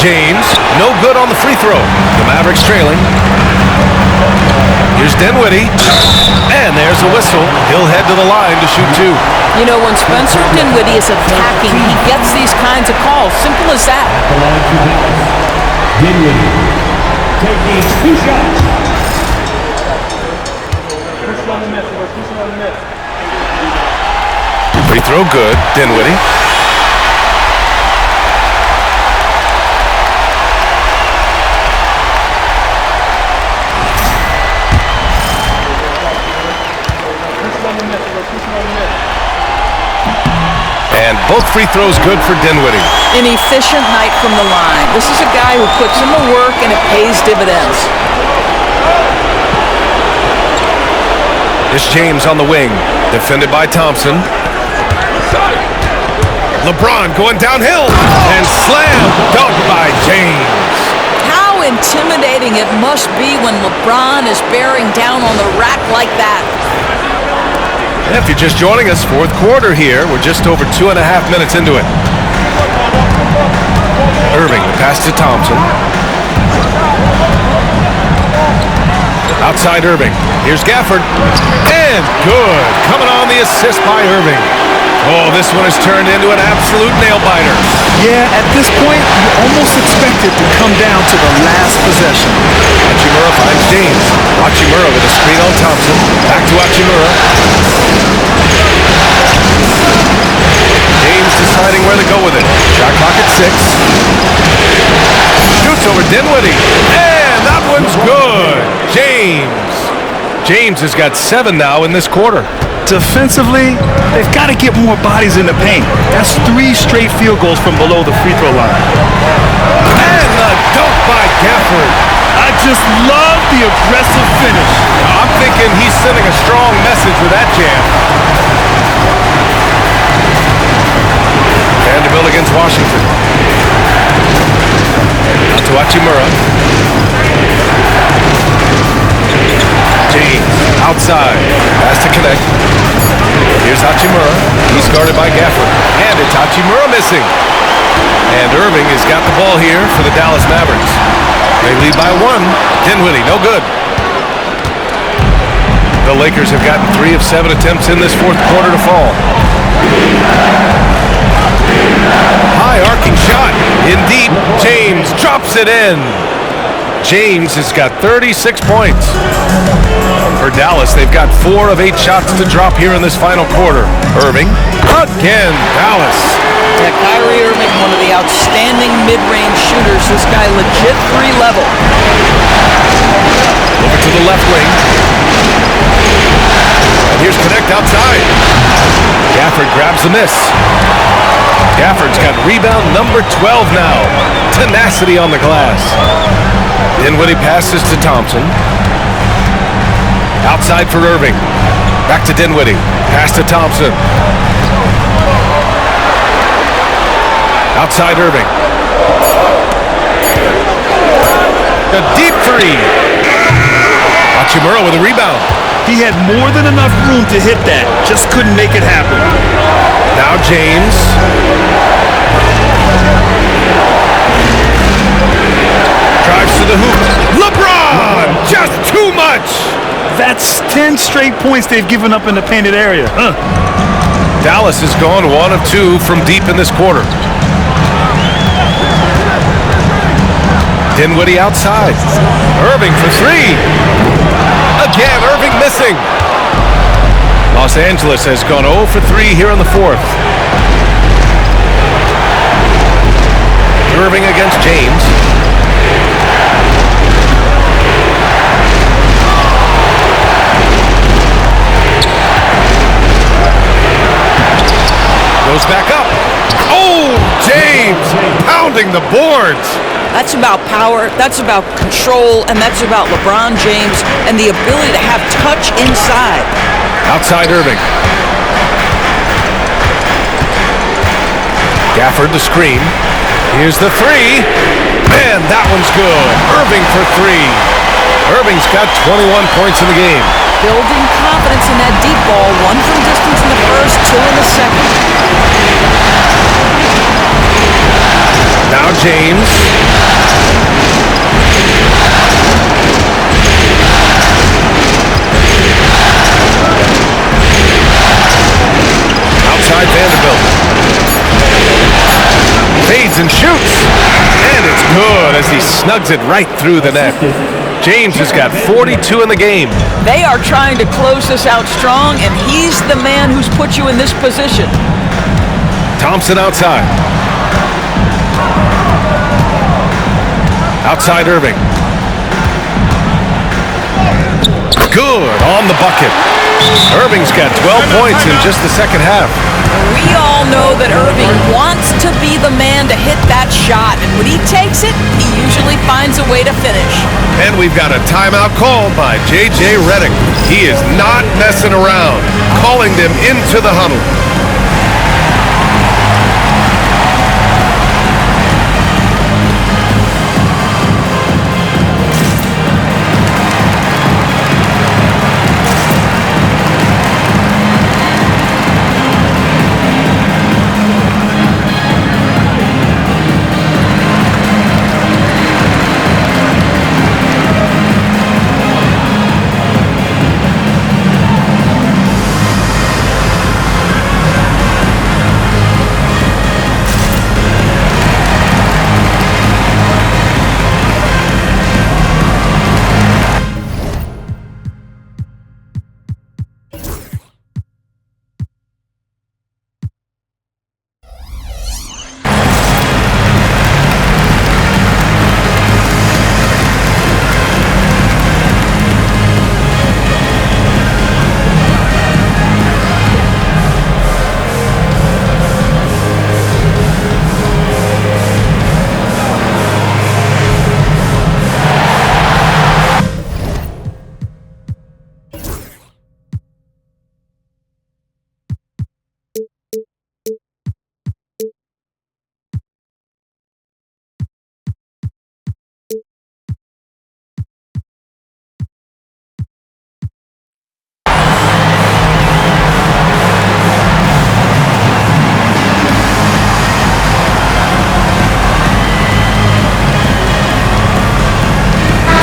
James, no good on the free throw. The Mavericks trailing. Here's Dinwiddie, and there's a whistle. He'll head to the line to shoot 2. You know, when Spencer Dinwiddie is attacking, he gets these kinds of calls. Simple as that. Dinwiddie taking 2 shots. Free throw good. Dinwiddie. And both free throws good for Dinwiddie. An efficient night from the line. This is a guy who puts in the work and it pays dividends. It's James on the wing, defended by Thompson. LeBron going downhill and slam dunked by James. How intimidating it must be when LeBron is bearing down on the rack like that. And if you're just joining us, fourth quarter here. We're just over 2.5 minutes into it. Irving, the pass to Thompson. Outside Irving. Here's Gafford. And good. Coming on the assist by Irving. Oh, this one has turned into an absolute nail-biter. Yeah, at this point, you almost expect it to come down to the last possession. Hachimura finds James. Hachimura with a screen on Thompson. Back to Hachimura. James deciding where to go with it. Shot clock at 6. Shoots over Dinwiddie. And that one's good. James has got 7 now in this quarter. Defensively, they've got to get more bodies in the paint. That's 3 straight field goals from below the free throw line. And the dunk by Gafford. I just love the aggressive finish. I'm thinking he's sending a strong message with that jam. Vanderbilt against Washington. Out to Hachimura. James outside. Has to connect. Here's Hachimura. He's guarded by Gafford. And it's Hachimura missing. And Irving has got the ball here for the Dallas Mavericks. They lead by 1. Dinwiddie, no good. The Lakers have gotten 3 of 7 attempts in this fourth quarter to fall. High arcing shot. In deep. James drops it in. James has got 36 points. For Dallas, they've got 4 of 8 shots to drop here in this final quarter. Irving, again, Dallas. Yeah, Kyrie Irving, one of the outstanding mid-range shooters. This guy legit 3-level. Over to the left wing. And here's Connect outside. Gafford grabs the miss. Gafford's got rebound number 12 now. Tenacity on the glass. Dinwiddie passes to Thompson. Outside for Irving. Back to Dinwiddie. Pass to Thompson. Outside Irving. A deep 3. Hachimura with a rebound. He had more than enough room to hit that. Just couldn't make it happen. Now James. Drives to the hoop. LeBron! Just too much! That's 10 straight points they've given up in the painted area. Dallas has gone 1 of 2 from deep in this quarter. Dinwiddie outside. Irving for three. Again, Irving missing. Los Angeles has gone 0 for 3 here in the fourth. Irving against James. Goes back up. Oh, James pounding the boards. That's about power, that's about control, and that's about LeBron James and the ability to have touch inside. Outside Irving. Gafford the screen. Here's the three. Man, that one's good. Irving for three. Irving's got 21 points in the game. Building confidence in that deep ball. One from distance in the first, two in the second. Now James. Outside Vanderbilt. Fades and shoots. And it's good as he snugs it right through the net. James has got 42 in the game. They are trying to close this out strong, and he's the man who's put you in this position. Thompson outside. Outside Irving. Good on the bucket. Irving's got 12 points in just the second half. We all know that Irving wants to be the man to hit that shot, and when he takes it, he usually finds a way to finish. And we've got a timeout called by J.J. Redick. He is not messing around, calling them into the huddle.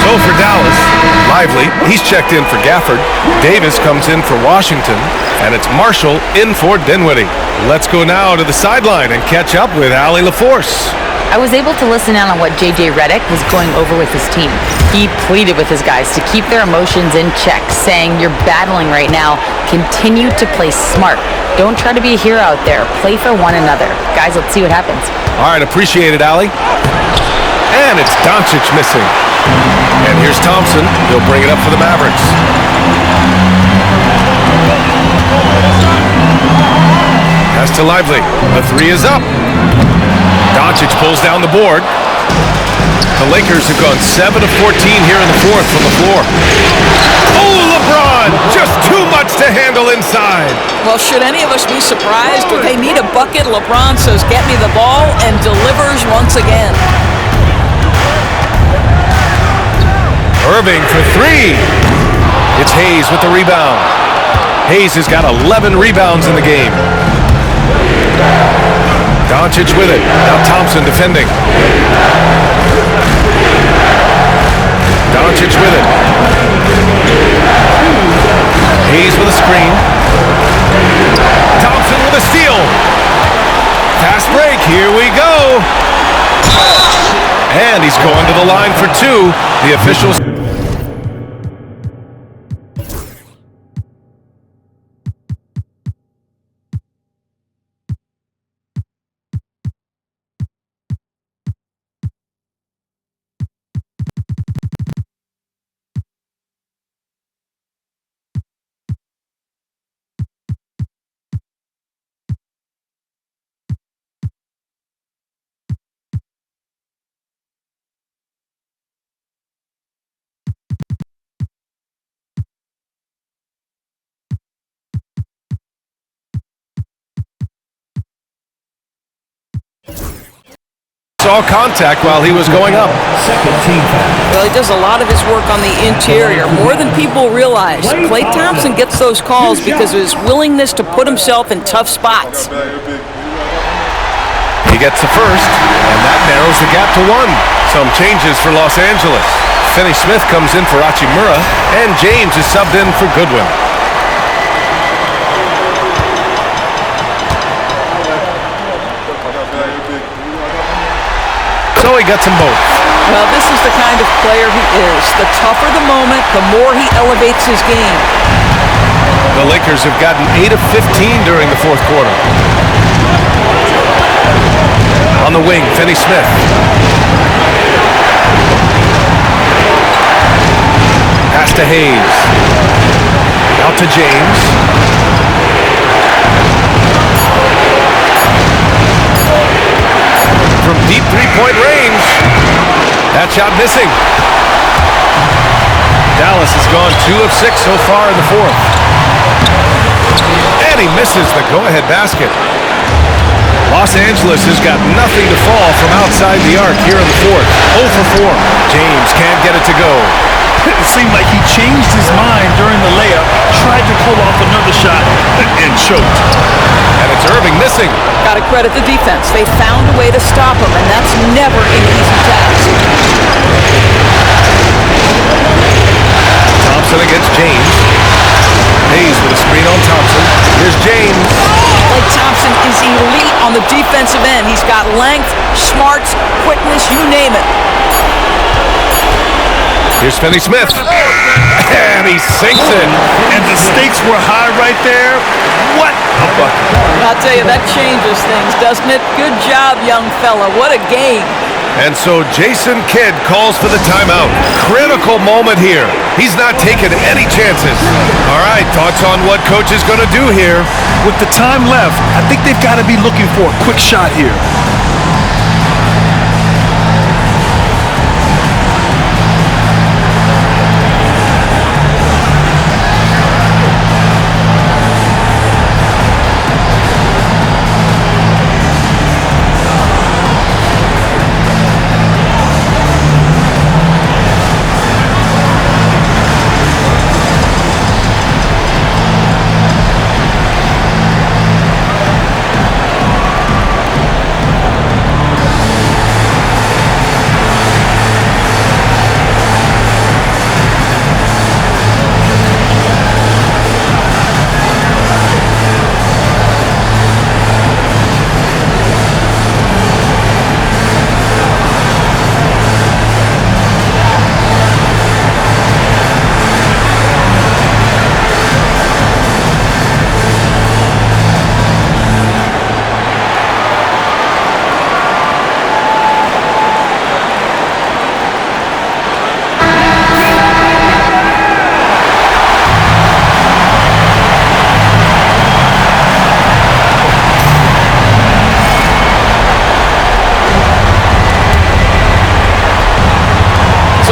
So for Dallas, Lively, he's checked in for Gafford. Davis comes in for Washington, and it's Marshall in for Dinwiddie. Let's go now to the sideline and catch up with Allie LaForce. I was able to listen in on what J.J. Redick was going over with his team. He pleaded with his guys to keep their emotions in check, saying, "You're battling right now. Continue to play smart. Don't try to be a hero out there. Play for one another." Guys, let's see what happens. All right, appreciate it, Allie. And it's Doncic missing. And here's Thompson. He'll bring it up for the Mavericks. Pass to Lively. The three is up. Doncic pulls down the board. The Lakers have gone 7 of 14 here in the fourth from the floor. Oh, LeBron! Just too much to handle inside. Well, should any of us be surprised? If they need a bucket, LeBron says, "Get me the ball," and delivers once again. Irving for three. It's Hayes with the rebound. Hayes has got 11 rebounds in the game. Doncic with it. Now Thompson defending. Doncic with it. Hayes with a screen. Thompson with a steal. Fast break. Here we go. And he's going to the the line for two. The officials... saw contact while he was going up. Second team foul. Well, he does a lot of his work on the interior, more than people realize. Klay Thompson gets those calls because of his willingness to put himself in tough spots. He gets the first, and that narrows the gap to one. Some changes for Los Angeles. Finney Smith comes in for Hachimura, and James is subbed in for Goodwin. So he gets them both. Well, this is the kind of player he is. The tougher the moment, the more he elevates his game. The Lakers have gotten 8 of 15 during the fourth quarter. On the wing, Finney Smith. Pass to Hayes. Out to James. From deep three-point range. That shot missing. Dallas has gone 2 of 6 so far in the fourth. And he misses the go-ahead basket. Los Angeles has got nothing to fall from outside the arc here in the fourth. 0 for 4. James can't get it to go. It seemed like he changed his mind during the layup, tried to pull off another shot, and choked. And it's Irving missing. Got to credit the defense. They found a way to stop him, and that's never an easy task. Thompson against James. Hayes with a screen on Thompson. Here's James. Klay Thompson is elite on the defensive end. He's got length, smarts, quickness, you name it. Here's Finney Smith. And he sinks it. And the stakes were high right there. What a bucket. I'll tell you, that changes things, doesn't it? Good job, young fella. What a game. And so Jason Kidd calls for the timeout. Critical moment here. He's not taking any chances. All right, thoughts on what coach is going to do here? With the time left, I think they've got to be looking for a quick shot here.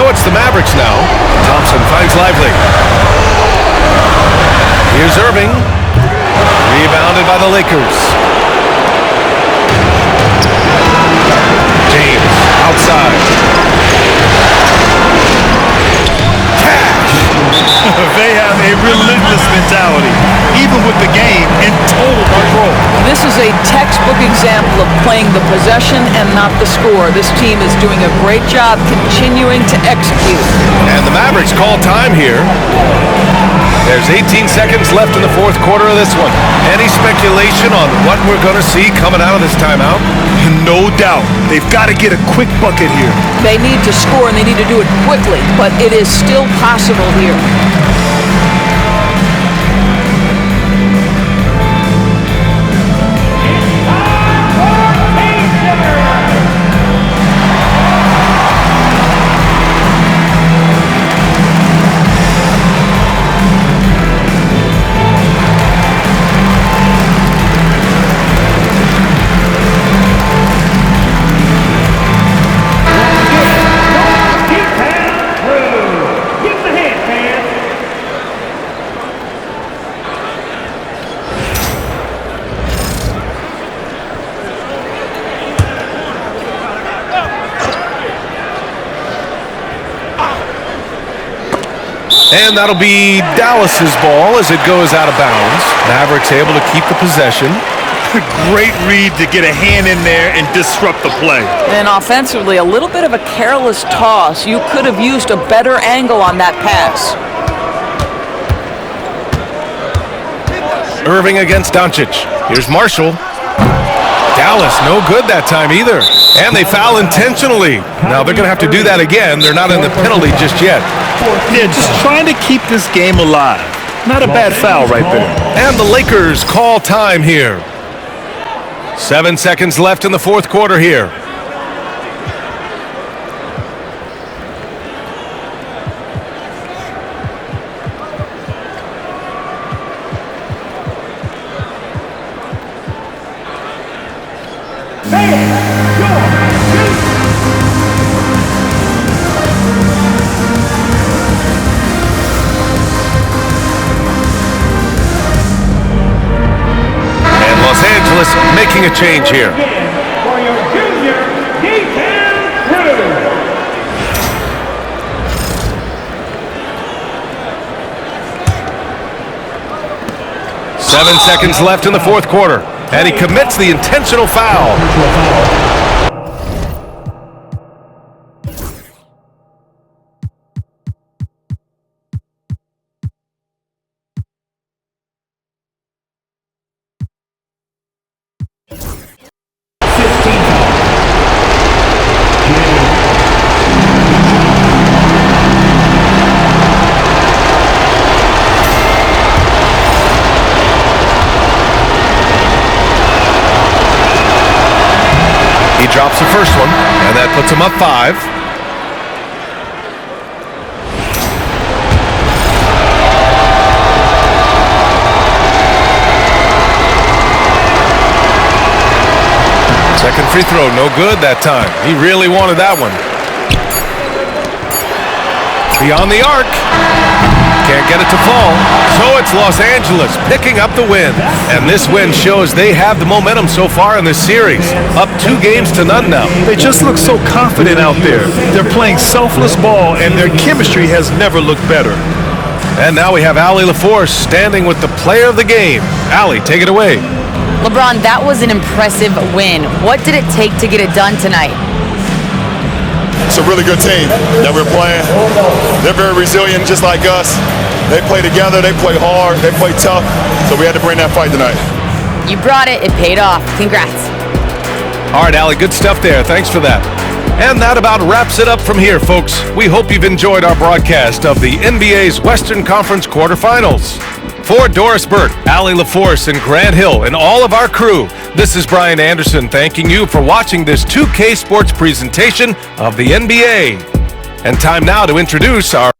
It's the Mavericks now. Thompson finds Lively. Here's Irving. Rebounded by the Lakers. James outside. Cash. They have a relentless mentality, even with the game in total control. This is a textbook example of playing the possession and not the score. This team is doing a great job continuing to execute. And the Mavericks call time here. There's 18 seconds left in the fourth quarter of this one. Any speculation on what we're going to see coming out of this timeout? No doubt. They've got to get a quick bucket here. They need to score, and they need to do it quickly, but it is still possible here. And that'll be Dallas's ball as it goes out of bounds. Mavericks able to keep the possession. Great read to get a hand in there and disrupt the play. And offensively, a little bit of a careless toss. You could have used a better angle on that pass. Irving against Doncic. Here's Marshall. Dallas, no good that time either. And they foul intentionally. Now they're going to have to do that again. They're not in the penalty just yet. Yeah, just trying to keep this game alive. Not a bad foul right there. And the Lakers call time here. 7 seconds left in the fourth quarter here. Making a change here. For your junior, D-Town crew. 7 seconds left in the fourth quarter, and he commits the intentional foul. Drops the first one, and that puts him up 5. Second free throw, no good that time. He really wanted that one. Beyond the arc. Can't get it to fall. So it's Los Angeles picking up the win. And this win shows they have the momentum so far in this series. Up 2 games to none now. They just look so confident out there. They're playing selfless ball, and their chemistry has never looked better. And now we have Allie LaForce standing with the player of the game. Allie, take it away. LeBron, that was an impressive win. What did it take to get it done tonight? It's a really good team that we're playing. They're very resilient, just like us. They play together, they play hard, they play tough, so we had to bring that fight tonight. You brought it. It paid off. Congrats. All right, Allie, good stuff there. Thanks for that. And that about wraps it up from here, folks. We hope you've enjoyed our broadcast of the NBA's Western Conference quarterfinals. For Doris Burke, Allie LaForce, and Grant Hill, and all of our crew, this is Brian Anderson thanking you for watching this 2K Sports presentation of the NBA. And time now to introduce our